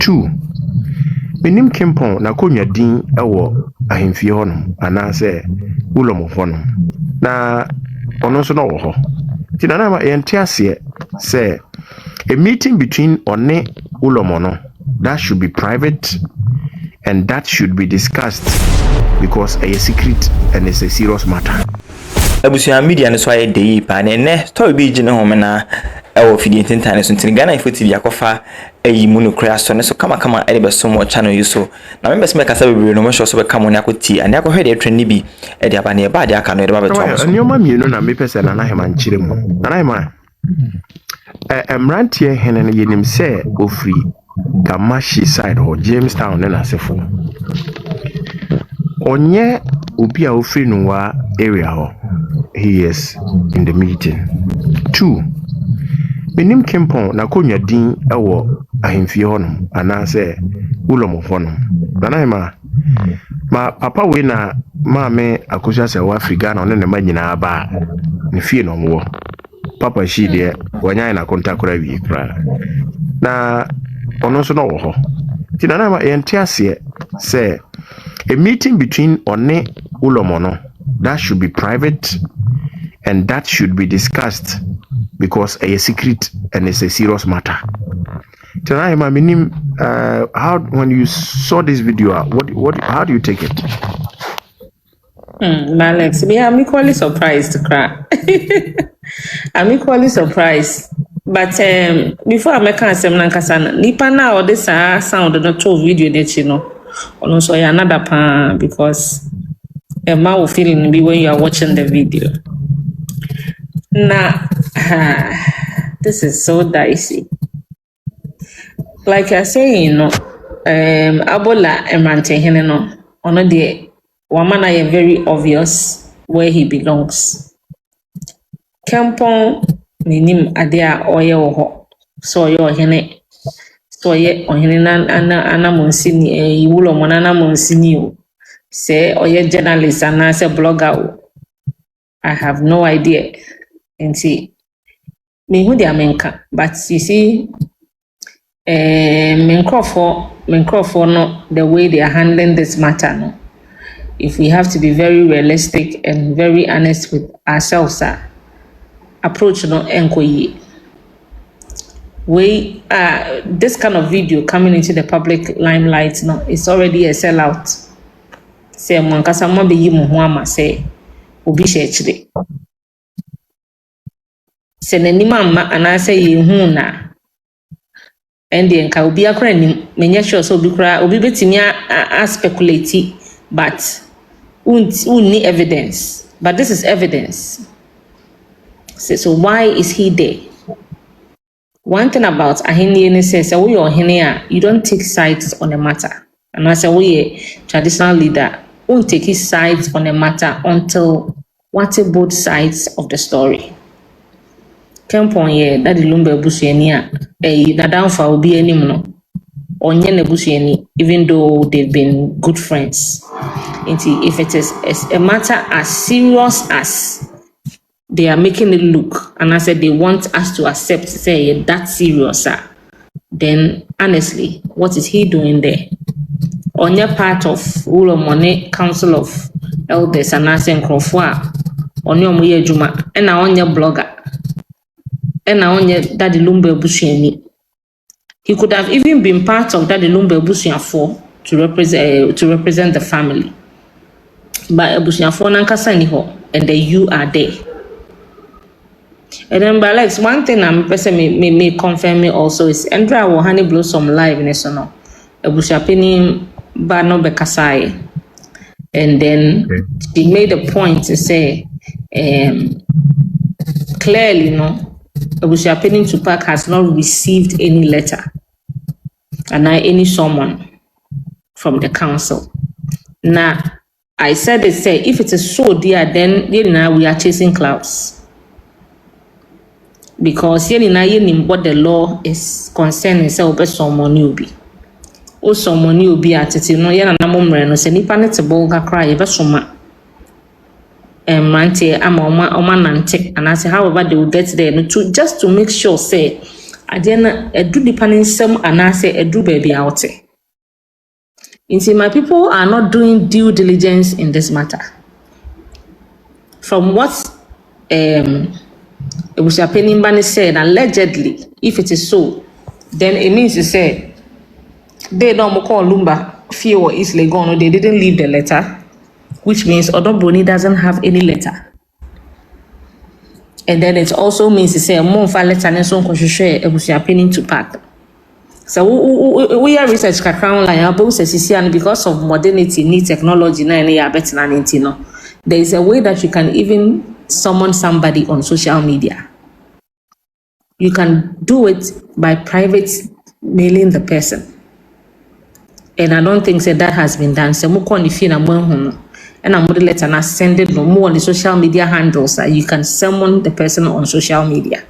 2. Menim Kenpong na konwa din ewo ahemfie ho no anase Wulomo ho no. Na ono so no wo ho. Ti na ma yente ase say a meeting between One Wulomo no that should be private and that should be discussed because a secret and it's a serious matter. Abusia media no so aye dey pa na ne story bi gine ho na ewo fidi internet so tin Ghana Info TV akofa ayi mu no kra so ne so kama e be so mo channel you so na members me kasa be no mo so be kama ne akoti ani akọ hwede trend ni bi e de aba ne ba de aka no de ba beto mo so nyoma mienu na me pese na hema nchire mu na hema emrantie hene ne yenim se ofri Kamashi side or Jamestown na asefo onye obi a ofri nuwa area ho. He is in the meeting. 2. Menim Kenpong na konwa din ewo ahemfie ho no anase Wulomo ho no. Na ma papa we na maame akosha se wa Africa na ne ma nyina ba ne fie no mo. Papa shi de wanya na kontakora wi kra. Na ono so no wo ho. Ti na ma yente ase say a meeting between One Wulomo no that should be private and that should be discussed because a secret and it's a serious matter. Tonight, my minim, how when you saw this video, how do you take it? Alex, I'm equally surprised, I'm equally surprised. But before I make a nankasana, nipa na or this sound not to video that you know, or also another pan because a mouth feeling be when you are watching the video. Nah, this is so dicey. Like you're saying, you know, Abola Emrante Heneno, on the woman I very obvious where he belongs. Kenpong minim adia oye oho, so yo hene, so ye on hene anamonsini, Wulomo anamonsini, say oye journalist and I say blogger. I have no idea. And see, me who they are menka, but you see, Mencroft no the way they are handling this matter. No, if we have to be very realistic and very honest with ourselves, approach no enkoyi. We this kind of video coming into the public limelight, no, it's already a sellout. Say mankasa mo be yi mo ho ama say obi shechire. Se nanima amma anase ye hu na ende nka obi akora nim menye sure so obi kora obi betimi a speculate but unni evidence, but this is evidence. So why is he there? One thing about Ahini says we are here, you don't take sides on a matter, and I say we traditional leader won't take his sides on a matter until what both sides of the story. Kenpong ye daddy lumbe busueni na downfa obi anim no onye na busueni even though they've been good friends. If it is a matter as serious as they are making it look, and I said they want us to accept say that serious, then honestly, what is he doing there? Onye part of Wulomo Council of Elders and I say Nkrofo onye omoye juma na onye blogger. And now Daddy Lumbe Busueni. He could have even been part of Daddy Lumbe Busuafo to represent the family. But Busuafo nankasa ni ho, and the you are there. And then Alex, one thing I'm person may confirm me also is Andrea will honey blossom live in no. Busuapini Bano Bekasai. And then she made a point to say clearly no. Ghpagetv to Park has not received any letter and any someone from the council. Now, I said it say if it is so dear, then we are chasing clouds. Because what the law is concerning is someone new be. O someone new be at it, no yana namumre no se nipa net bolga cry besoma. Mante ama nante and I say however they will get there no, just to make sure say Adena edu nipa ne nsem anase edu baby out. Inti my people are not doing due diligence in this matter. From what Ebusiapeni Mbani said, allegedly, if it is so, then it means to say they don't call Lumba fear or East Legon, they didn't leave the letter, which means Bronii doesn't have any letter. And then it also means to say a month letter and so on share Ebusiapeni to pack. So we are research background like because of modernity, new technology, there is a way that you can even summon somebody on social media. You can do it by private mailing the person. And I don't think that has been done. So and I'm going to let us send it no more on the social media handles that you can summon the person on social media.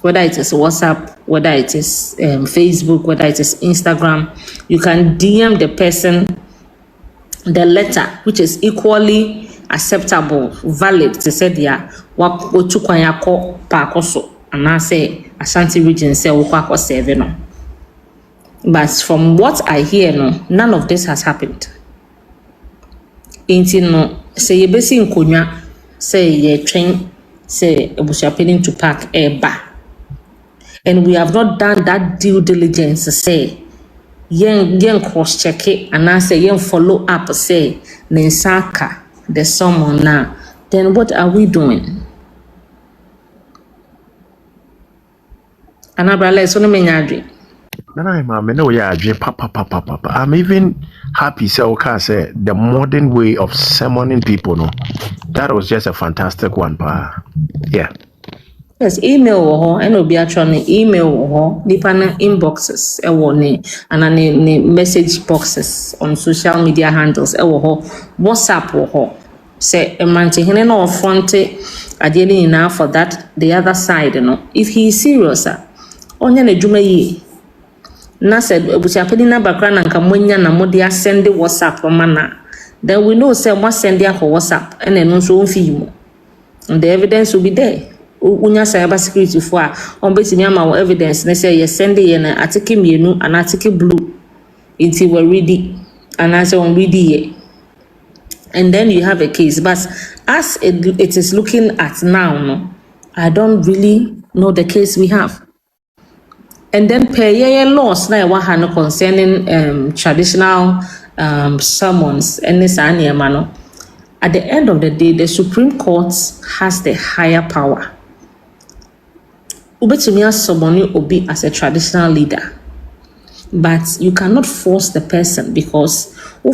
Whether it is WhatsApp, whether it is Facebook, whether it is Instagram, you can DM the person the letter, which is equally acceptable, valid. To say there, what to kwanyako pakoso, and I say Ashanti region say ukwako seven. But from what I hear, no, none of this has happened. Ain't no say you basi nkonya say ye train say Ebusiapeni to pack a bar. And we have not done that due diligence to say yen cross check it and I say yen follow up say Ninsaka there's someone now. Then what are we doing? Anabra so no menyadri. I'm even happy say the modern way of summoning people, no. That was just a fantastic one, pa. Yeah. Yes, email or and will be actually email or dependent inboxes and message boxes on social media handles WhatsApp or say a man taking no front ideally enough for that the other side, you know. If he is serious, on your jume na said Ebusiapeni na background and kamunya na modia send the WhatsApp mana. Then we know say what send there for WhatsApp and then also film. And the evidence will be there. Unya cyber security for on base nyama evidence they say yes send the article mienu an article blue until we ready and as on ready. And then you have a case. But as it is looking at now, no, I don't really know the case we have. And then per year laws na one concerning traditional summons and this mano. At the end of the day, the Supreme Court has the higher power. Ubetumia summon obi as a traditional leader, but you cannot force the person because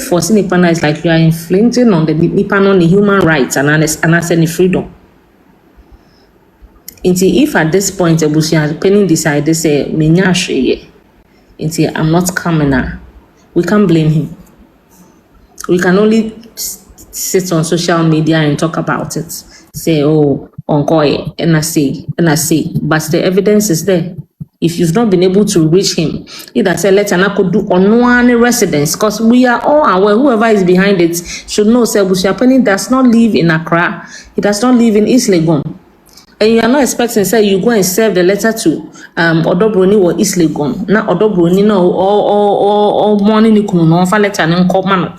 forcing Nipana is like you are infringing on the Nipana the human rights and any freedom. If at this point Ebusiapeni decide they say I'm not coming now, we can't blame him. We can only sit on social media and talk about it. Say, oh, ongoing, and I say, but the evidence is there. If you've not been able to reach him, either say let an could do on one residence, because we are all aware, whoever is behind it should know say Ebusiapeni does not live in Accra, he does not live in East Legon. And you are not expecting say you go and serve the letter to Bronii or East Legon. Now Bronii no or morning you can no letter and come.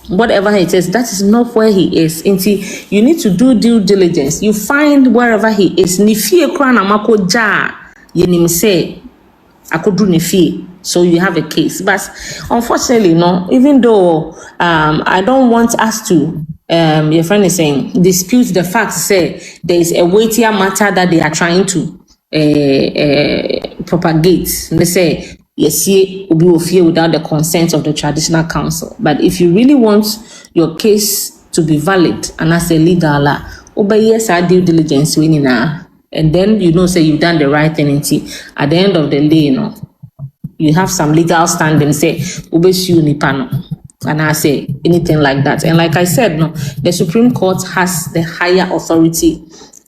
Whatever it is, that is not where he is. Until you need to do due diligence. You find wherever he is. Nifie kwana mako ja yenim say akodu nifie. So you have a case. But unfortunately, no. Even though I don't want us to your friend is saying dispute the fact. Say there is a weightier matter that they are trying to propagate. They say. Yes, will be without the consent of the traditional council. But if you really want your case to be valid and as a legal law, obey yes, our due diligence winning now. And then you know say you've done the right thing. At the end of the day, you know, you have some legal standing, say obey you nipano. And I say anything like that. And like I said, no, the Supreme Court has the higher authority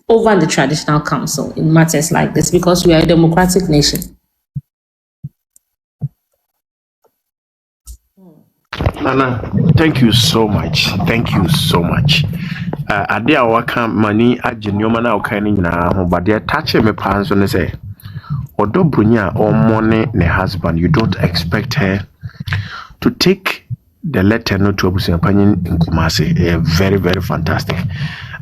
over the traditional council in matters like this because we are a democratic nation. Nana, thank you so much. Thank you so much. Ade a waka mani agye nneɛma na woka ne nyinaa ho, but deɛ touch me paa nso ne sɛ Odobrunya or money ne husband, you don't expect her to take the letter no to Abusiapany in Kumasi. Very, very fantastic.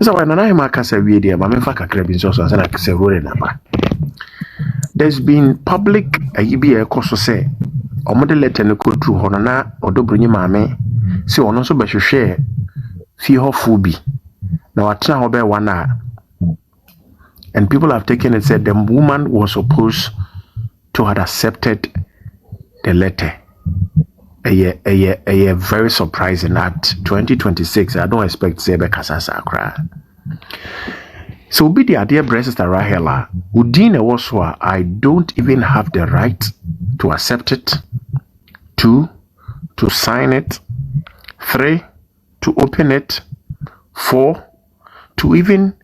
So when I am a casa video, my mother crabin sauce and I say number. There's been public a cost say or model letter no go through Honana or Dobrunya Mame. So on also be share fee her fubi. Now at now be 1 hour. And people have taken it said the woman was supposed to have accepted the letter. A very surprising at 2026. I don't expect Zebe Kasasa cry. So be the idea, Sister Rahela. Udine Waswa, I don't even have the right to accept it. 2, to sign it. 3, to open it. 4, to even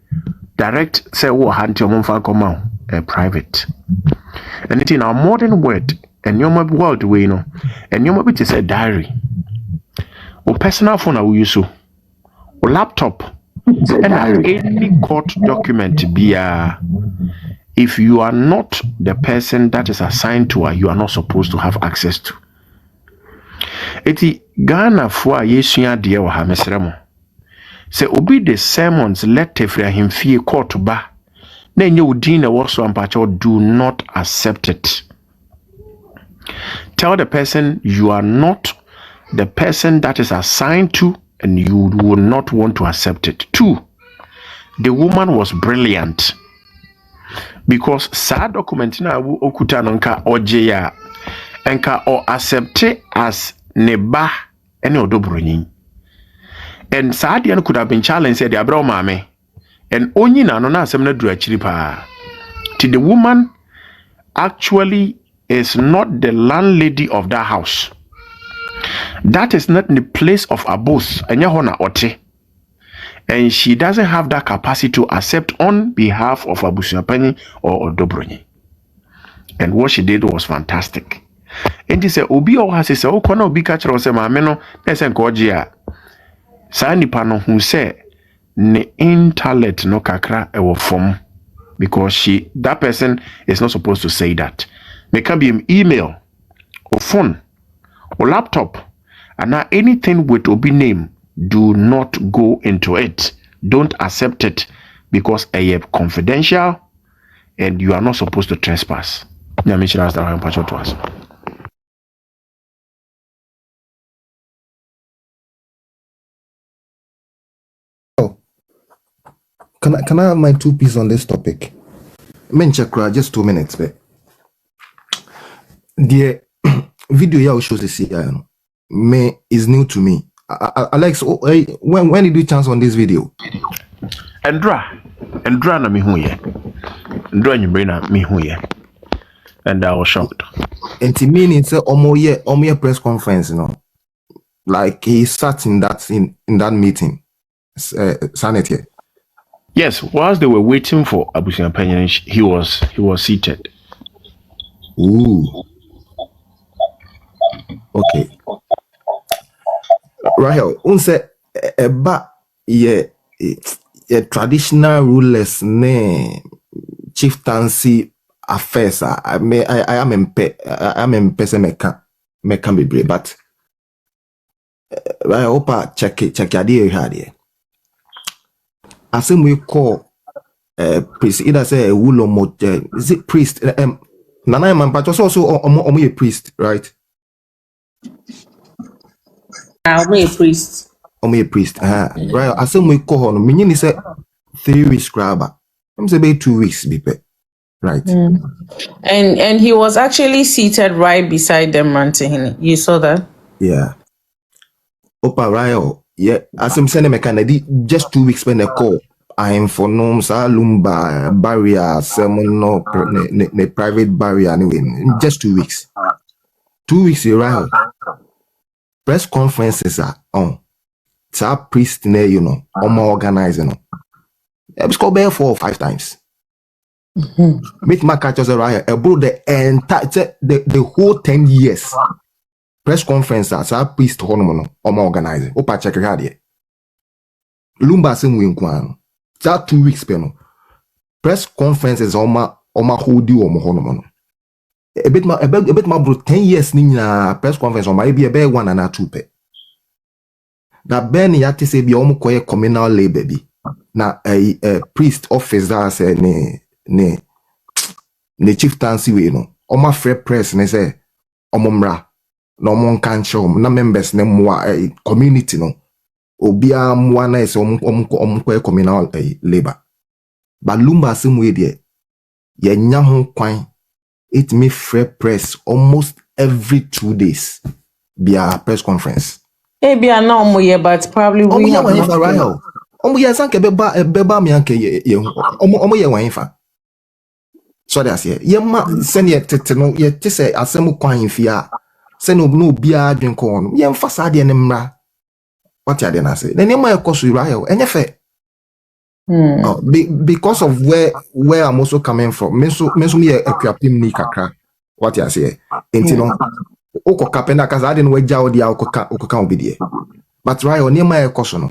direct say oh hand your mom come out private. And it in our modern world and your world way no and your bit is a diary. Or personal phone I will use so or laptop and any court document be if you are not the person that is assigned to her, you are not supposed to have access to. Eti Ghana for yesua de wa ha mesremo. Se obi the sermons let tefra him fie court ba. Na enye odin na wo so ampacho do not accept it. Tell the person you are not the person that is assigned to and you will not want to accept it. 2, the woman was brilliant because sad document na okuta no nka oje ya enka or accept it as neba any odobronyi. And Sadian could have been challenged, said the Abra Mame. And only na no asem na dura chiri pa. The woman actually is not the landlady of that house. That is not the place of abuse. And she doesn't have that capacity to accept on behalf of Abusiapany or Odobronyi. And what she did was fantastic. And he said, Obi o has said, oh, kono obi catcher or say, Mameno, listen, Gojia. Sa nipa no hu say ne intellect no kakra ewo form because that person is not supposed to say that. Make can be an email or phone or laptop and now anything with obi name, do not go into it. Don't accept it because I am confidential and you are not supposed to trespass. To us. Can I have my 2 pieces on this topic? Menchakra, just 2 minutes, but the video you shows the CI me is new to me. Alex, when did you chance on this video? Endra na mi hu ye. Endra nyimbre na mi hu ye. And I was shocked. And to me, it's a omo press conference, you know. Like he sat in that meeting, sanity. Yes, whilst they were waiting for Abusiapany, he was seated. Ooh. Okay. Rahel, unse eba ye traditional rulers ne chieftaincy affairs. I am in person meka be brave, but I hope check idea here. As we call priest, either say Wulomo, is it priest? Nana man, but also a priest, right? I'm a priest. A priest. Right. As we call on, meaning is 3 weeks grabber. I'm saying 2 weeks, be right. And he was actually seated right beside them, Mantihini. You saw that? Yeah. Opa Ryo, yeah. As I'm saying, just 2 weeks when they call. I am for norms, lumbar barrier, no private barrier anyway. Just 2 weeks. 2 weeks, right? Press conferences are on. It's our priest, you know, organizing. It's called 4 or 5 times. Meet my catchers right about the entire the whole 10 years. Press conference as our priest hormone organizing. Opa check it. Lumba sim win kwan. That 2 weeks penal. Press conferences oma hold you hormone. a bit more bro 10 years ni na press conference on my be a 1 and 2 pe. Na ben ya te se bi omo koye communal labor bi. Na a priest officer say ne chieftaincy we no. Oma free press ne say omo mra na omo nka na members ne mwa community no. Obia mwa na say omo koye communal labor. But Lumba same way there. Ye nya ho kwan it me free press almost every 2 days. Be a press conference. Maybe I know more, but probably we have not. Omo ye sanke beba mi anke ye omo ye wan fa. So that's here. Ye ma send ye tete no ye te say asem kwan fia. Send no bia dwen ko no. Ye mfa sa de ne mra. What ya de na say. Then ye ma ekoso Rahel enye fe. Because of where I'm also coming from. Me me equiapim ni kakra. What ya say. Enti no oko kapenda kaza ade no waja odi okoka obidie. But Rahel ne ma ekoso no.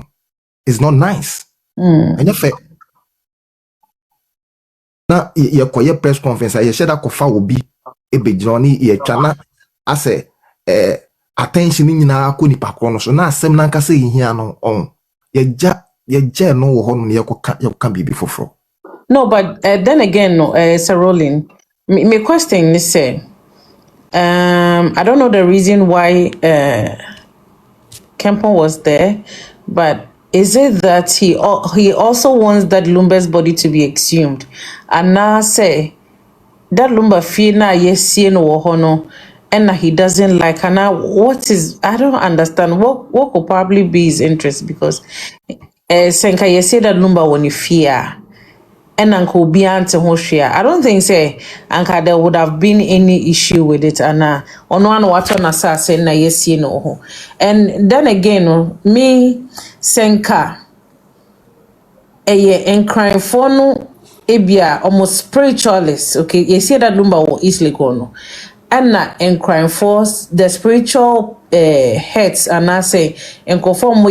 It's not nice. Enye fe. Na ye koye press conference ye sheda kofa obi ebejoni ye twana ase attention nyina akoni pakro no so na asem na nka se hia no on ye ja no wo hono ye koka bibi foforo. No, but then again, no, Sir Roland, my question is say, I don't know the reason why Kenpong was there, but is it that he also wants that Lumba's body to be exhumed? And now say that Lumba fee na yes no hono and he doesn't like, and now what is, I don't understand what could probably be his interest, because Senka you say that Lumba when you fear and Uncle Biante Hoshia. I don't think say Anka there would have been any issue with it, and on one what on assassin na yes no. And then again me Senka and crying for no ebia almost spiritualist. Okay, you see that Lumba or easily go and and crying for the spiritual heads, and I say and conform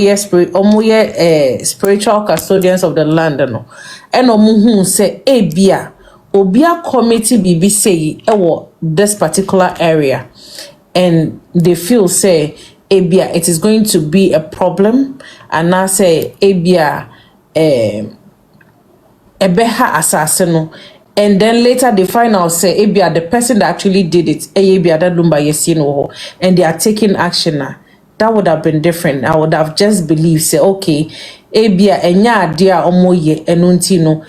spiritual custodians of the land no and who say ebia obia committee bibi say this particular area, and they feel say ebia it is going to be a problem, and I say ebia ebeha assassin, and then later they find out say ebia the person that actually did it ebia that lumba yesino, and they are taking action now. That would have been different. I would have just believed say okay ebia enya dia omoye enunti no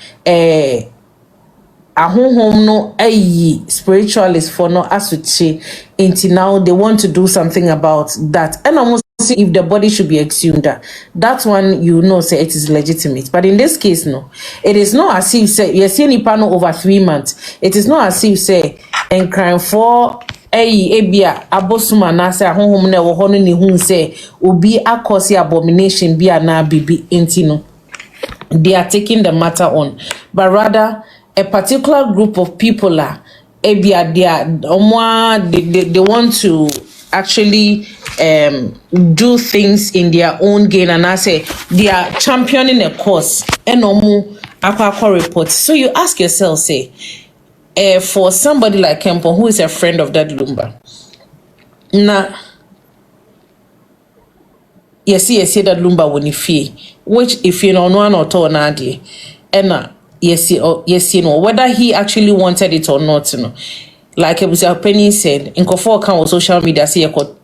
ahonhom no ayi spiritualist for no asuchi until now they want to do something about that, and almost see if the body should be exhumed. That one you know say it is legitimate, but in this case no, it is not as if say you see any panel over 3 months. It is not as if say and crime for ebia abosuma na say ahonhom na wo hono ni hu say obi akosi abomination bi na bibi intino. They are taking the matter on, but rather a particular group of people are they want to actually do things in their own gain, and I say they are championing a cause and aqua reports. So you ask yourself, say, for somebody like Kenpong, who is a friend of that Lumba, now yes that Lumba woni fie, which if you know no one or na de and yes no, whether he actually wanted it or not, you know, like Penny said in Kofo account on social media say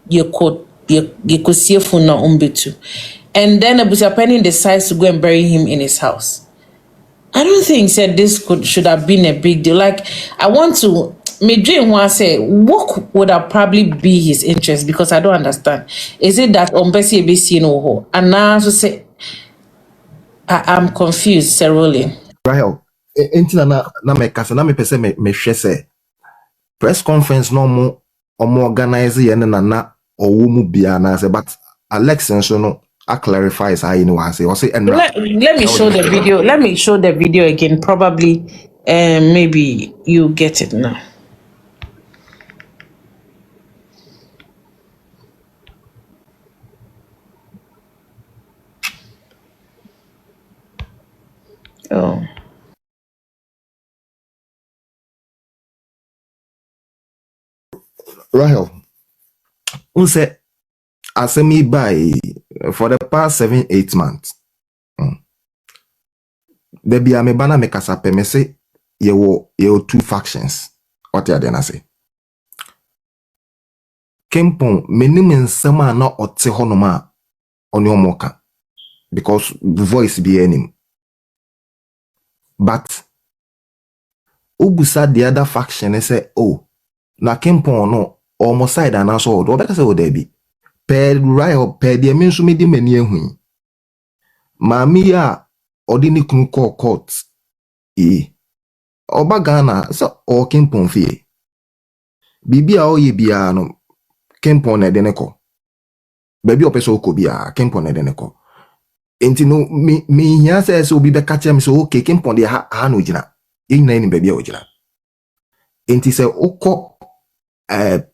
you could see phone na umbetu, and then Penny decides to go and bury him in his house. I don't think said this should have been a big deal. Like I want to me dream one say what would have probably be his interest, because I don't understand. Is it that Ombesi ABC no ho? And now to say I'm confused, Sir Rolling. Rahel, enti na me kasa na me pese me hwe se press conference no mo organize ye na owo mu bia na say, but Alex nso no I clarify is how you know say Let me show the video. Let me show the video again. Probably maybe you get it now. Oh. Rahel, unse asemi by for the past 7-8 months. There be a mebana me kasa pe me say ye two factions. What ya dena say? Kenpong menim nsema na ote honoma oni omoka because the voice be enim. But ubusa the other faction say oh na Kenpong no almost side and also do better say o there be per right per the mensu me di mani ehu. Mami ya odini kunu court Oba Ghana so o Kenpong fie. Bibi a oye bia no Kenpong na deneko. Baby opeso ko bia Kenpong na deneko. Enti no me hia say so bi be kache me so okay Kenpong de ha no gina. Yin na ni baby a ogina. Enti say okọ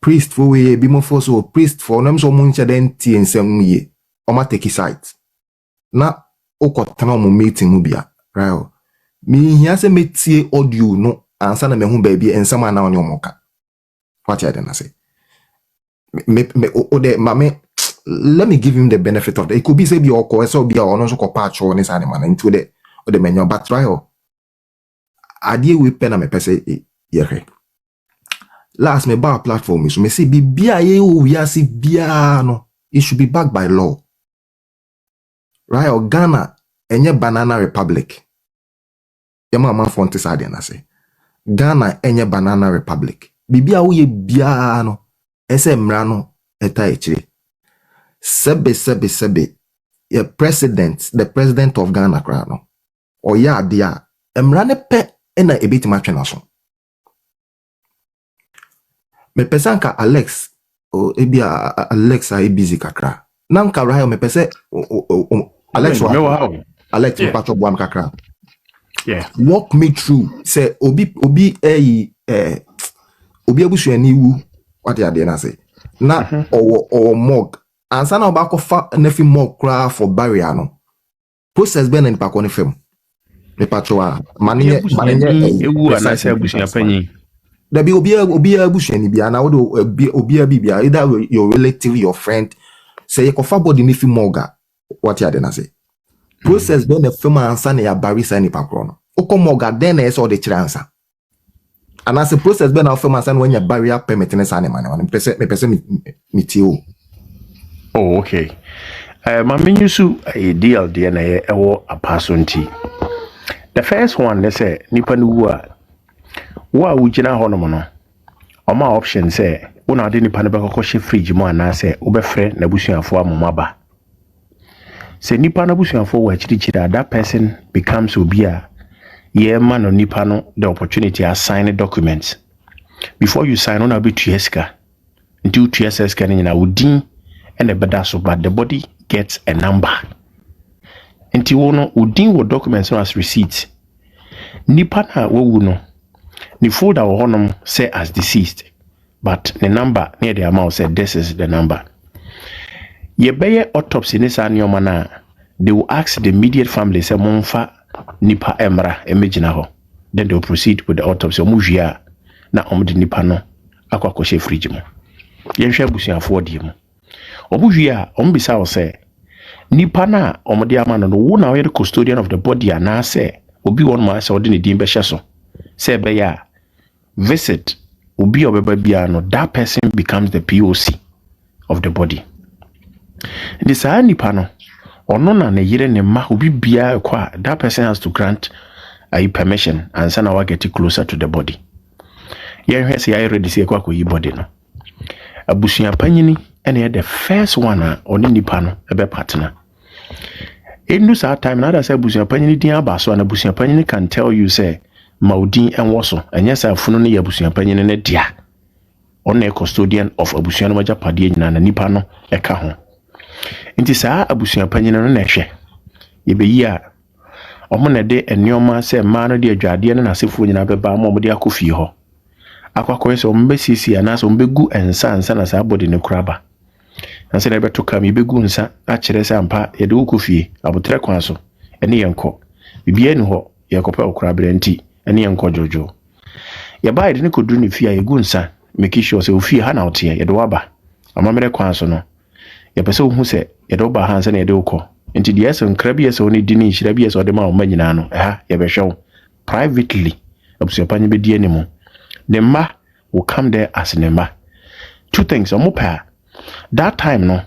priest for we bi mo for so priest for nam so mo nche den tie nsem ye. O ma take site. Na okọ tana mo meeting mu bia. Right. Me hia say metie audio no ansa na me hu baby ensam ana oni omoka. What I didn't say. Let me give him the benefit of that. It could be say be or so be or no so patch or this animal into the menu but trial. Idea we pen me pese yeah. Last me bar platform is me say be bia ye we are see bia no. It should be backed by law. Right or Ghana enye banana republic. Yama man fonte sa dey na say. Ghana enye banana republic. Bibia uye bia no ese mra no eta eche sebe the president of Ghana kra no o ya dia emra ne pe na ebitima twena so me pesanka Alex o ebia Alex a busy kakra na nka Rahel me pese Alex Alex patcho boam kakra walk me through say obi obi abusu ani wu what ya dey na say na or mog ansa na oba ko fa nefi mog kra for barrier no process ben en pa ko ne fam me patroa mane ewu ana say abusu apanyi da bi obi abusu ani bia na obi bibia either your relative your friend say you ko fa body nefi moga what ya dey na say process ben e fam ansa na ya barrier ni pa kro no o moga den na so de kire ansa. And as a process, ben alpha man when your barrier permitting us animal, me too. Oh, okay. My menu su a deal DNA or a person tea. The first one, let's say, Nipanua. Wa ujina honomono. Or my option say, una didn't panabako she fridge mo and I say, Ubefre, Nabusian for Mumaba. Say Nipanabusian for which that person becomes Ubia. Yeah, man on Nipano, the opportunity to sign documents. Before you sign on a bit to Yeska, do TSS can in a woodin and a bedasso, but the body gets a number. And Tiwono woodin what documents as receipts. Nipana wo ni folder or honum say as deceased, but the number near the amount said this is the number. Ye beye autopsy nisa nyomana, they will ask the immediate family say monfa. Nipa emra emejina ho. Then they will proceed with the autopsy. Omujia na omudi nipa no akwa koshe fridge mo. Yenhwe abusuafo die mo. Omujia ombisa wo say nipa na omudi amano no wo na wo the custodian of the body ana say obi won ma say odi ne din be hye so. Say be ya visit obi obeba bia no that person becomes the POC of the body. This nipa no ono na ne yire ne ma obi bia kwa that person has to grant a permission and sana wa get closer to the body. Yen hwese ya ready say kwa ko yi body no. Abusuan panyini ene the first one oni nipa no ebe partner. Enu sa time na da say abusuan panyini din aba so na abusuan panyini can tell you say maudin enwo so enye sa funu ne abusuan panyini ne dia. Ona custodian of abusuan no majapade nyina na nipa no eka ho. Inti saa abusuan panyina no na ehwe yebeyi a omo na de enioma se ma no de adwade no na sefu nyina beba ma omo de akofie ho akwakoye se omo be sisi ana so omo begu ensa na saa body ne kuraba na se na beto kam yebegu nsa a kire se ampa ye de ukofie abotre kwan so ene yenko bibia ni ho ye kopa okurabre nti ene yenko jojo ye ba ide ne koduru ne fie a yegu nsa make sure say ofi ha na ote ye do aba amamere kwan so no ye pese hu se ye do ba hanse na ye do ukọ nti de ese nkra bi ese oni di ni hira bi ese ode ma o manyina no ha ye be hwew privately abusuapanye be die ni mu the ma will come there as the ma two things omopa that time no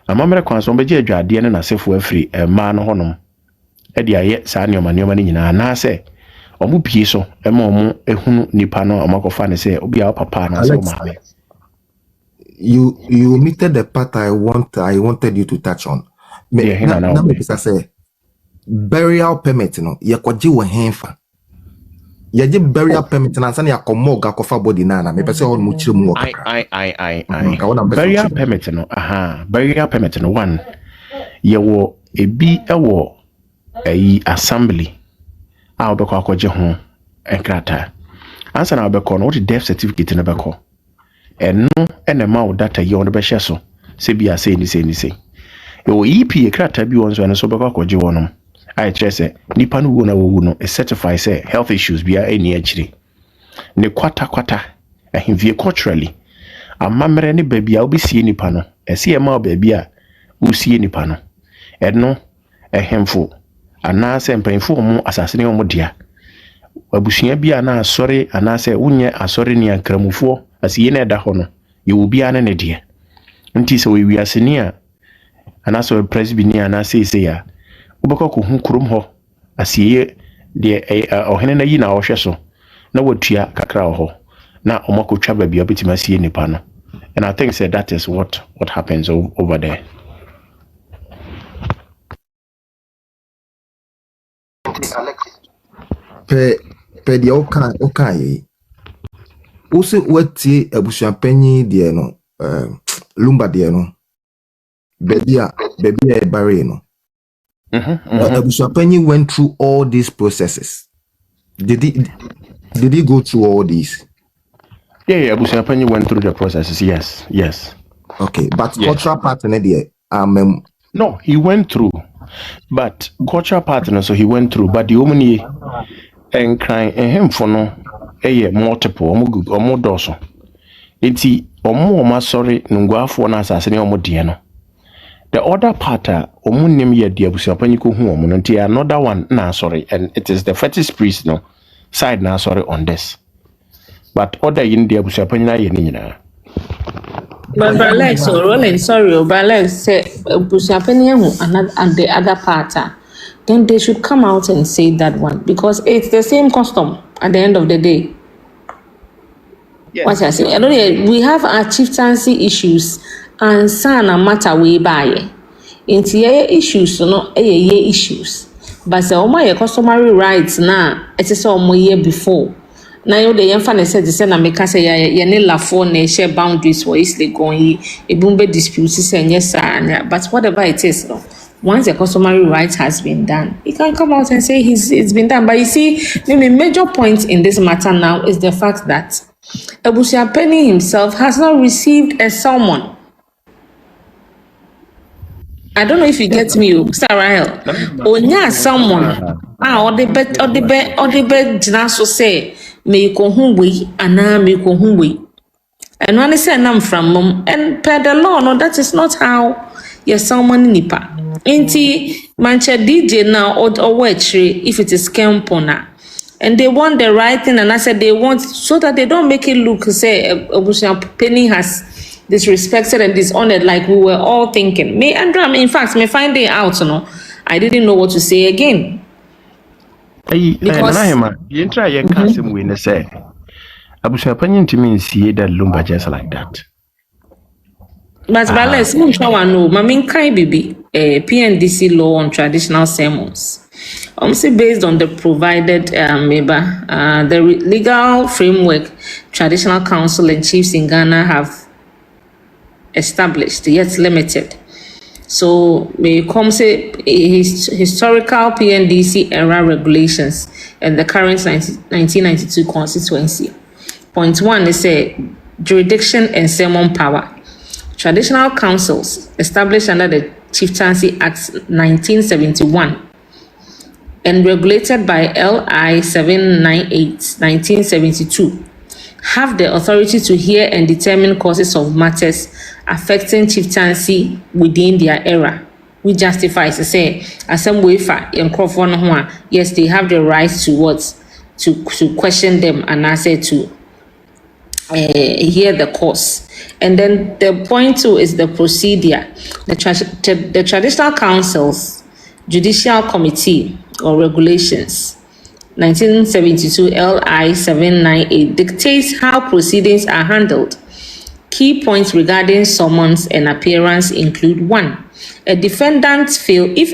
amamere kwan so be je adwade ne na sefo afri ma no honom e de aye saa ne omanioma ni nyina na se omo pie so e ma omo ehunu nipa no amakofa ne se obi a papa na se o ma you omitted the part I wanted you to touch on. Now say burial permit no ye kwaje wo henfa ye je burial permit na nsa na yakomo ga kofa body na me pese on mu chire mu okaka burial permit no burial permit no one ye wo ebi ewo ayi assembly a obekọ akọje ho enkrata ansa na obekọ no what death certificate na beko eno enema wo data ye on be hye so se bia se ni se yo EP ekrata bi won so eno so beko akọje wonom I say nipa no wo na wo no certify say health issues bia eni akire ne kwata ahimfie culturally amamere ne babia obesie nipa no ese ema babia usie nipa no eno ehemfo ana se mpanfo mu asase ne mu dia abusua bia na asore ana se wonye asore ne ankramufo asiye na eda ho no ye wo bia ne dia nti se we wiase ni a ana so presbyni ana se ya ubeko ko hu kurum ho asiye de ohene na yi na ohwe so na watua kakra ho na omakotwa babia betima asiye nipa no and I think said that is what happens over there. Pe dia oka yi ose wati abusuapanyi de no lumba de no bebia e bare no abusuapanyi went through all these processes. Did he go through all these? Yeah, abusuapanyi went through the processes. Yes. Okay, but yes. Cultural partner there no, he went through, but cultural partner so he went through, but the omni and crying him for no multiple omo doso enti omo sorry ngwafo na asase ne omo de no the other part omo nim ye de abusuapanyi ko hu omo nti another one na sorry, and it is the fetish priest no side na sorry on this, but other in the abusuapanyi na ye ni nyina. But Alex, sorry, but Alex say abusuapanyi hu and the other part then they should come out and say that one, because it's the same custom at the end of the day. Yes. What I say, I don't know, we have our chieftaincy issues and sana matter way by into issues, no issues. But say, my customary rights now, it is all my year before. Now you the young said the same make say ya ne la phone ne share boundaries for easily going ebumbe disputes and yes sir, but whatever it is no. Once the customary right has been done, he can come out and say it's been done. But you see, the major point in this matter now is the fact that Abusuapeni himself has not received a summon. I don't know if you get me, Mr. Rahel. Onya someone. Or the bed so say, may go home we, and now may go home we. And when I say I'm from mom, and per the law, no, that is not how you're someone nipa. Inti mancha DJ now or wetry if it is Kenpong, and they want the right thing, and I said they want so that they don't make it look say Penny has disrespected and dishonored like we were all thinking. Me Andrew, in fact, me finding out, I didn't know what to say again. Because you try your cousin when they say Abusuapanyi to me see that lumba just like that. But let's move on. No, Mamin Kai Bibi, PNDC law on traditional sermons. Say based on the provided the legal framework traditional council and chiefs in Ghana have established, yet limited. So may come say historical PNDC era regulations and the current 1992 constituency. Point 1 is a jurisdiction and sermon power. Traditional councils established under the Chieftaincy Act 1971 and regulated by LI 798 1972 have the authority to hear and determine causes of matters affecting chieftaincy within their era. We justify to say, as some way yes, they have the right to what? To question them and answer to hear the cause. And then the point 2 is the procedure. The traditional councils, judicial committee or regulations, 1972 LI 798 dictates how proceedings are handled. Key points regarding summons and appearance include 1. If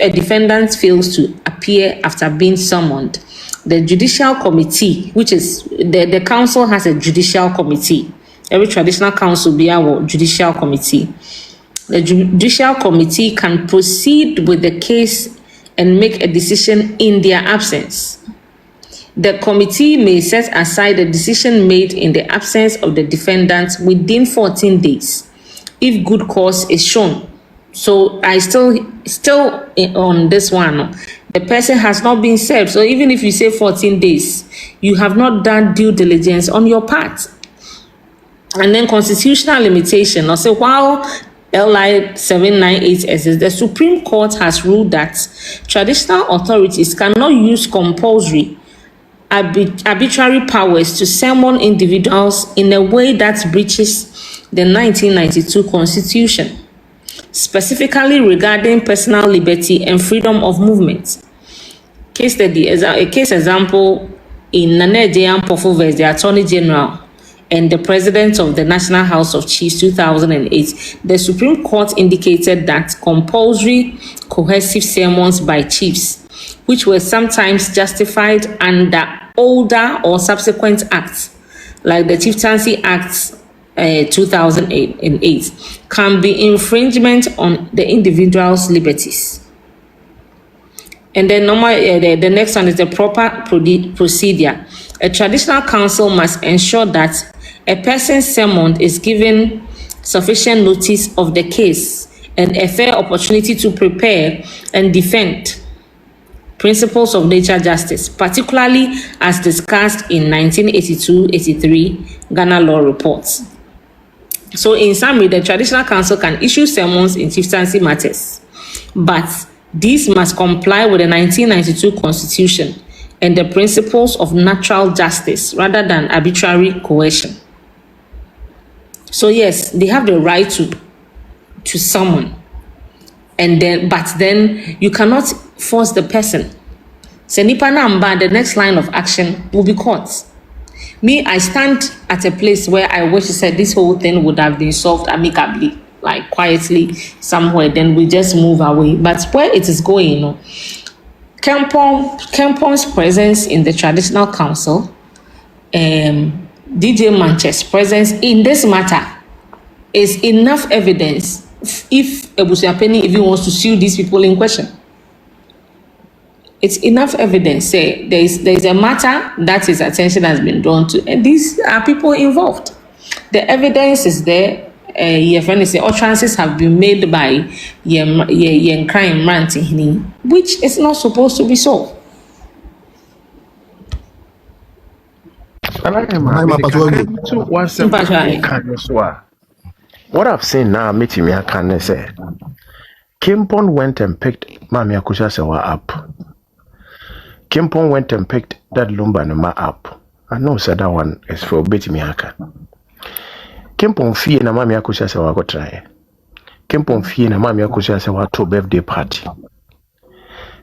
a defendant fails to appear after being summoned, the judicial committee, which is the council has a judicial committee. Every traditional council be our judicial committee. The judicial committee can proceed with the case and make a decision in their absence. The committee may set aside the decision made in the absence of the defendant within 14 days, if good cause is shown. So I still on this one, the person has not been served. So even if you say 14 days, you have not done due diligence on your part. And then constitutional limitation. Also, while LI 798 exists, the Supreme Court has ruled that traditional authorities cannot use compulsory arbitrary powers to summon individuals in a way that breaches the 1992 Constitution, specifically regarding personal liberty and freedom of movement. A case example in Nana Agyemang versus the Attorney General and the President of the National House of Chiefs 2008, the Supreme Court indicated that compulsory coercive sermons by chiefs, which were sometimes justified under older or subsequent acts, like the Chieftaincy Act 2008, can be infringement on the individual's liberties. And then the next one is the proper procedure. A traditional council must ensure that a person summoned is given sufficient notice of the case and a fair opportunity to prepare and defend principles of natural justice, particularly as discussed in 1982-83 Ghana Law Reports. So in summary, the traditional council can issue summons in chieftaincy matters, but these must comply with the 1992 Constitution and the principles of natural justice rather than arbitrary coercion. So yes, they have the right to summon, but then you cannot force the person. Senipa namba, the next line of action will be court. Me, I stand at a place where I wish to say this whole thing would have been solved amicably, like quietly somewhere, then we just move away. But where it is going, Kenpong's presence in the traditional council, DJ Manche's presence in this matter is enough evidence if Ebusiapeni even wants to sue these people in question. It's enough evidence. Say there is a matter that his attention has been drawn to, and these are people involved. The evidence is there. Utterances have been made by crime ranting, which is not supposed to be so. What I've seen now, meeting me, I can say, Kenpong went and picked Mami Akusha Sewa up. Kenpong went and picked that Lumba Nama up. I know said that one is for Betty Miaka. Kenpong fee na Mami Akusha Sewa go try. Kenpong fee na Mami Akusha Sewa to birthday party.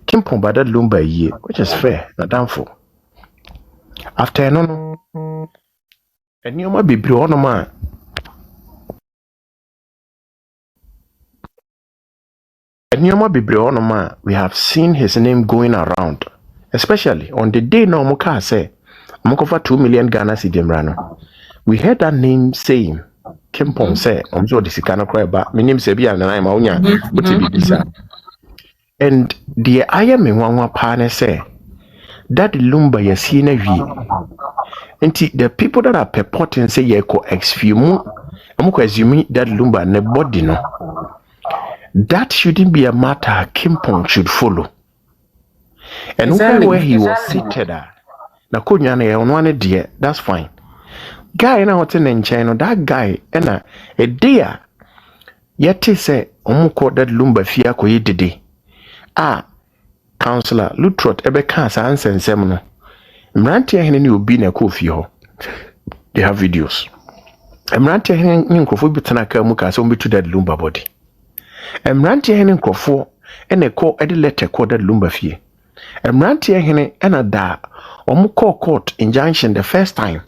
Kenpong by that Lumba year, which is fair, not downful. After no, and you might be Bruno. We have seen his name going around, especially on the day no Muka say, Mokofa 2 million Ghana Sidimrano. We heard that name saying, Kenpong say, Omzo Disikano Creba, my name Sebia and I'm Onya, but Bisa. And the Ayamwa Pane say, that Lumba Yasina V. And the people that are purporting say, Yeko exfumu, Amuka assuming that Lumba ne body no. That shouldn't be a matter Kenpong should follow. And exactly. Where he was seated, that's fine. guy na hote ne nkyɛn no that guy ɛna a day a yɛte sɛ ɔmo that lumba fie akɔyɛ dede Councillor Lutrot ɛbɛka saa nsɛnsɛm no mmeranteɛ hene ne obi na ɛkɔ fie hɔ they have videos mmeranteɛ hene ne nkurɔfoɔ bi tena ka mu ka sɛ ɔmbɛtu that lumba body mmeranteɛ hene nkurɔfoɔ ɛna ɛkɔ ɛde letter kɔ that lumba fie mmeranteɛ hene ɛna da ɔmo kɔ court injunction the first time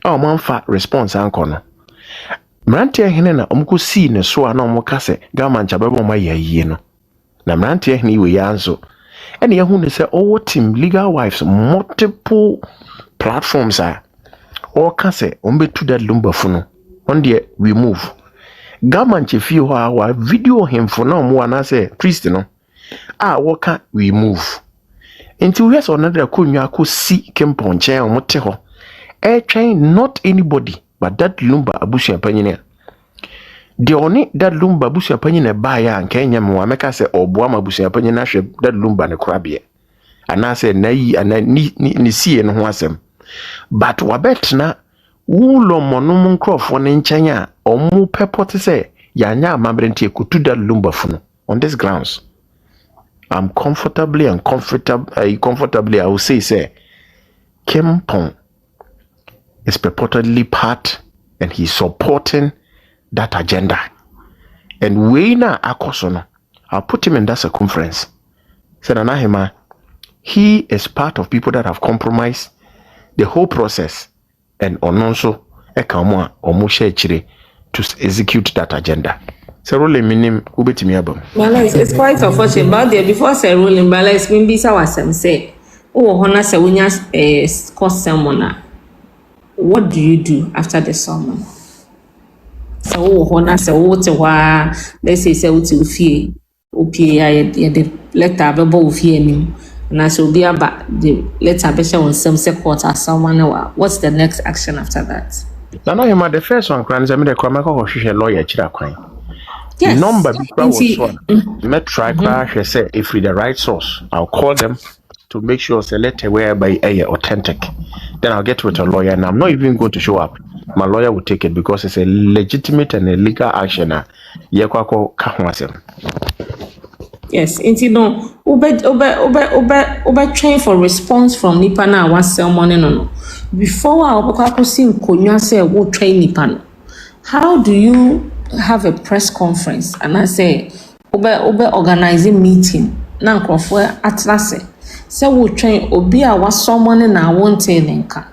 ɔmo amfa response ankɔ no mmeranteɛ hene na ɔmo kɔ sii ne so a na ɔmo ka sɛ government abɛbɔ ɔmo ayɛ ayie no na mmeranteɛ hene wɔ yɛ anso ɛna yɛhu ne sɛ ɔwɔ team legal wives multiple platforms a ɔka sɛ ɔmo bɛtu that lumba fu no on deɛ we move government fie hɔ a wa video hemfo na ɔmo anaasɛ priest no a wɔka we move nti wo yɛsɛ ɔno de akonnwa akɔ si Kenpong nkyɛn a ɔmo te hɔ ɛtwɛn not anybody but that lumba abusua panyin a deɛ ɔne that lumba abusua panyin ɛbaeɛ a nka ɛnyɛ mmoa mɛka sɛ ɔboa ma abusua panyin ahwɛ that lumba ne korabeɛ anaasɛ nayi ana ne sie no ho asɛm but wabɛtena Wulomo no mu nkurɔfoɔ ne nkyɛn a ɔmo pɛpɔ te sɛ yɛanya amabrɛnti ɛkɔtu that lumba fu no on this grounds I'm comfortably I will say Kenpong is purportedly part and he's supporting that agenda. And Wayna Akosono, I'll put him in that circumference. Said Anahima, he is part of people that have compromised the whole process and ononso ekamwa omushe chire to execute that agenda. So rolling minim ubetimi abam. Well, it's quite unfortunate. But there before say rolling, but it's been bisa wasem say, oh, hona se unya cost someone. What do you do after the sermon? So oh, hona se wote wa let's say wote ufie opie ya the letter bebo ufie nim na so be aba the letter be show on some court as someone. What's the next action after that? Na no him the first one kran say me the kwama ko hwehwe lawyer chira kwan. Yes. Number before was one. Met try crash say if we the right source, I'll call them to make sure it's a letter whereby authentic. Then I'll get with a lawyer, and I'm not even going to show up. My lawyer will take it because it's a legitimate and a legal action. Yes, you know, ube train for response from nipa na one ceremony no. Before I see konya say we train nipa no. How do you have a press conference and I say ube organizing meeting na nkrofo atlase say we train obi a was someone na won't nka.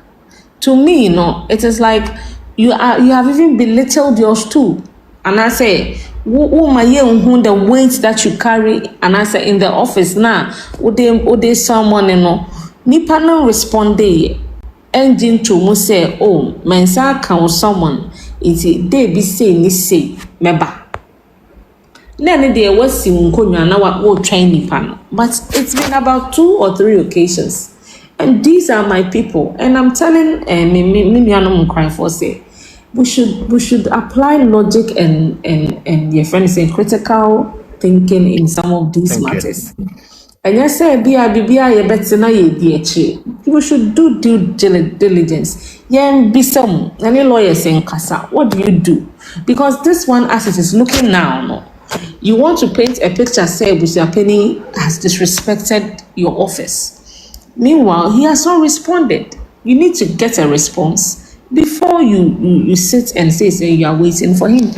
To me, it is like you have even belittled yours too. And I say the weight that you carry and I say in the office now ode someone nipa no respond engine to mo say oh mensa kan someone iti dey be say ni say meba then there was nkonwa na wo train nipa no but it's been about 2 or 3 occasions and these are my people and I'm telling me crying for say we should apply logic and your friend saying critical thinking in some of these matters. And you say people should do due diligence. Be some any lawyer saying kasa. What do you do? Because this one as it is looking now, you want to paint a picture say Busia Penny has disrespected your office. Meanwhile, he has not responded. You need to get a response before you sit and say you are waiting for him.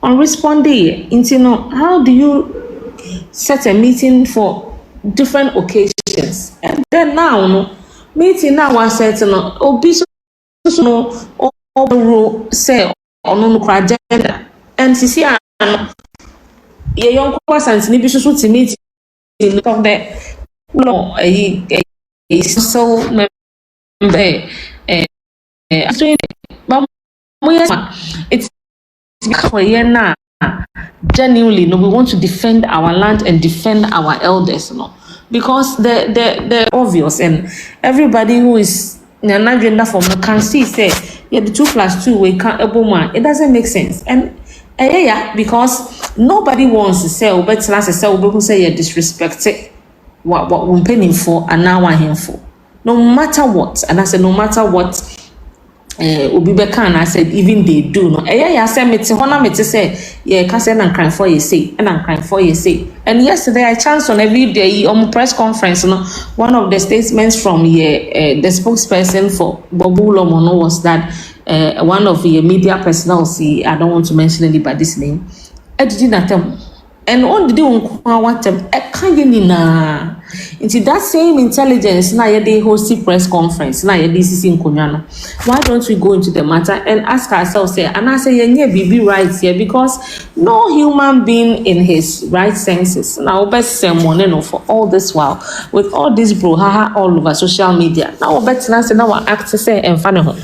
On responding, how do you set a meeting for different occasions? And then now, meeting now was set obiso no say on agenda and see ye young persons ni biso so to meet in talk there no so it's because genuinely we want to defend our land and defend our elders because they're obvious and everybody who is in an agenda for me can see say the 2+2 we can't it doesn't make sense and because nobody wants to say who say you disrespected what we're paying for and now I'm here for no matter what and I said no matter what obi be can I said even they do no ya say me te hona me te say yeah can say na cry for you say and cry for you say. And yesterday I chanced on every day on press conference no one of the statements from the spokesperson for Wulomo no was that one of the media personnel, see I don't want to mention anybody's name, did not tell. And on the day what na into that same intelligence na ye host press conference na ye this in Konyano. Why don't we go into the matter and ask ourselves say and I say yeah BB right here, because no human being in his right senses now best someone for all this while with all this brouhaha all over social media now bet na say now act say en fa ne ho.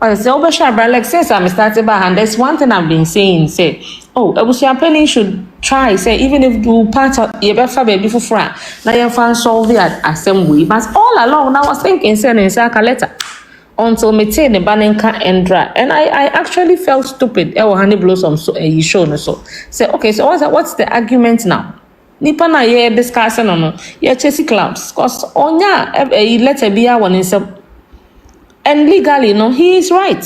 I say like since I'm starting by hand, there's one thing I've been saying, say, oh, Abusia Penny should try, say, even if you part of your baby for front, now you find solve it at some way. But all along, I was thinking, sending a letter until me take the bananka and dry. And I actually felt stupid. Oh, honey blossom, so you show no so. Say, okay, so what's the argument now? Nipa na ye discussing on ye chasing clubs, cause onya a letter be a one in some. And legally, no, he is right.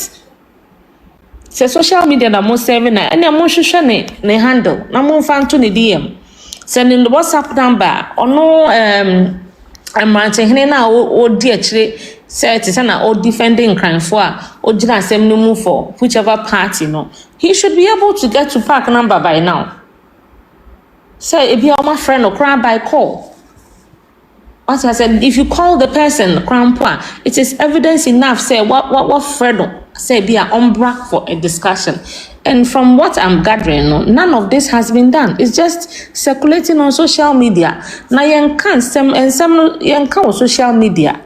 Say social media that most serving and the most social ne handle. Na mo fan to the DM. Sending the WhatsApp number or no I'm writing na o di actually say it is na o defending crime for o jina sem no move for whichever party no. He should be able to get to park number by now. Say if you are my friend or crime by call. What I said, if you call the person grandpa, it is evidence enough. Say what Fredo say be an umbra for a discussion. And from what I'm gathering, none of this has been done. It's just circulating on social media. Now you can't on social media.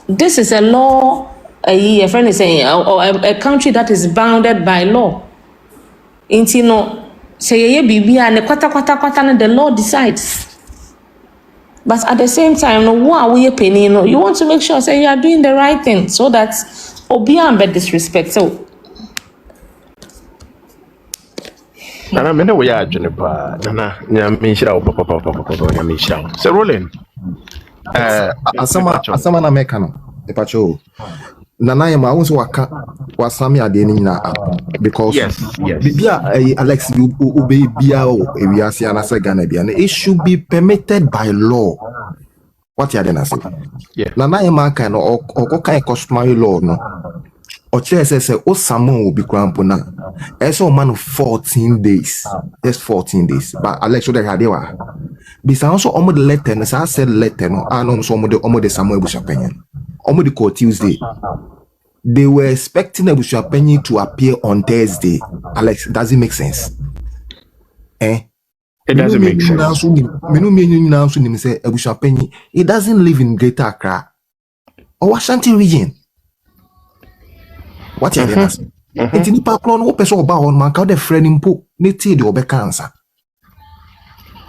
This is a law. A friend is saying, or a country that is bounded by law. Inti no say ye bibi and kwata the law decides. But at the same time, what are we paying? You want to make sure say you are doing the right thing so that obian be disrespect. So Nana mena we ya adwene pa nana nya menhira wo papa nya menhira wo. So rolling asama na meka no epacho nana yema won so waka wasami ade ni nyina because yes. bia Alex you obey bia o ewiase anase Ghana bia it should be permitted by law. What you are saying? Yeah. Nana yema kan no okokan customary law no o chere say o samu obi krampo na eso man 14 days. Just 14 days. But Alex should have wa bisa also omo the letter no say said letter no anom so omo the samu ebusha penyen omo the court Tuesday. They were expecting Ebusha Penny to appear on Thursday. Alex, does it make sense? It doesn't make sense. Ebusha Penny, it doesn't live in Greater Accra or Ashanti region. What you are saying? It's in the background. What person about on man? How the friend in po? Niti the obe cancer.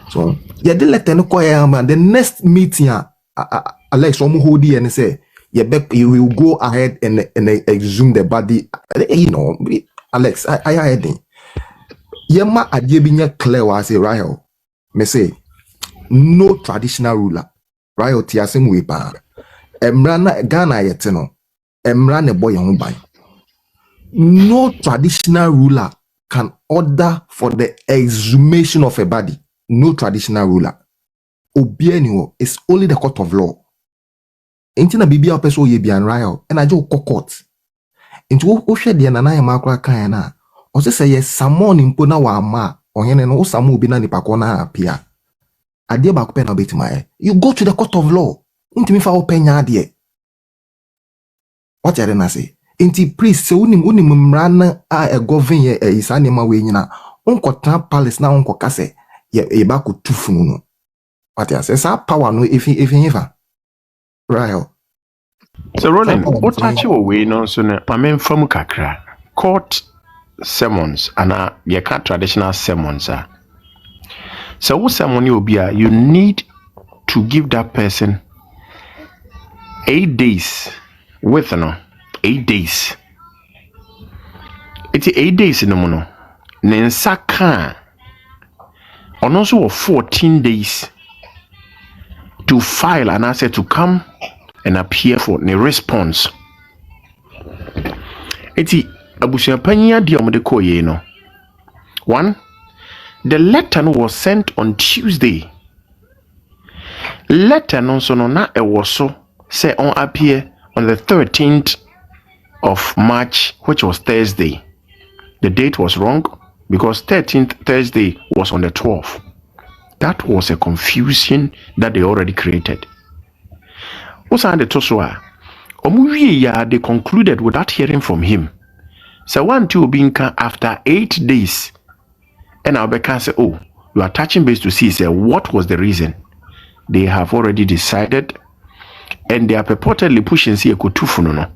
So yeah, they let them quiet man. The next meeting, Alex, omo hodi and say. You will go ahead and exhume the body. You know, Alex, I heard it. Yema adyebinya clear was say Rahel. Me say no traditional ruler. Rahel tiasem we pa. Emrana Ghana yeteno. Emrana boy by. No traditional ruler can order for the exhumation of a body. No traditional ruler. Obienio is only the court of law. Inti na bibia peso ye bian Rahel and ajo court. Inti wo hwe de na na makra kan na. O se ye samon impo na wa ma ohene no samu obi na nipa ko na apia. Ade ba ko pe na betima. You go to the court of law. Inti mi fa openya ade. What you na say? Inti priest se unim mran a govern ye isa ne ma we nyina. Onkotra palace na onko kase ye ba ko tufunu no. What you say? Sa power no if ever. Right. So rolling what touch away no so na mamen fam kakra court sermons and you can't traditional sermons so what sermon you be you need to give that person 8 days with 8 days it's 8 days no no nensa kan on also 14 days to file and answer to come and appear for the response. eti abusuapanya dia omde koye no. 1. The letter was sent on Tuesday. Letter no so no na e woso say on appear on the 13th of March, which was Thursday. The date was wrong because 13th Thursday was on the 12th. That was a confusion that they already created. What's on the Tosua? They concluded without hearing from him. So 1 2 being after 8 days. And I'll be say, oh, you are touching base to see say what was the reason. They have already decided and they are purportedly pushing see a kutufu no.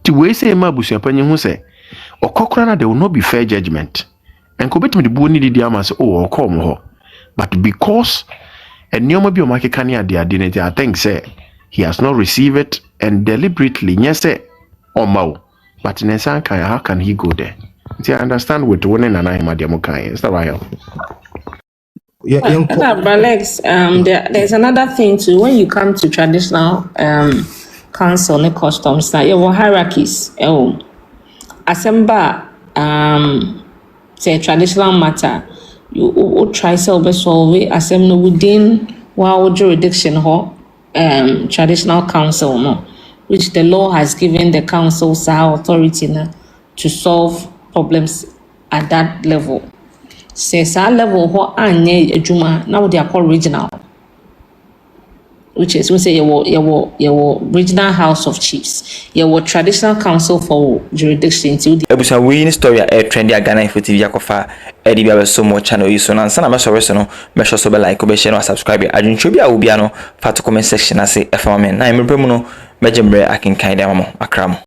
Ti we say ma busuapanye hu say okokora there will not be fair judgment. And ko betimi de bu ni di ama say oh okom ho. But because eniyoma bi o makeka ne ade I think say he has not received it and deliberately yes say omawo. But in how can he go there? See, I understand with one and I is that right? Yeah, but Alex, there's another thing too. When you come to traditional council and customs, now you have hierarchies. Assemble say traditional matter. You try to solve it. Assemble within our jurisdiction, traditional council, no, which the law has given the council's authority now to solve problems at that level. Says our level what anye juma now they are called regional, which is we say your regional house of chiefs, your traditional council for jurisdiction. Ebusa we story trend ya Ghpagetv yakofa edi bia so mo channel yi so na nsa na me so no me so be like be share no subscribe adwuntwe bia wo bia no fa to comment section ase efama men na emre mu no mejembre akinkan dem mo akramo.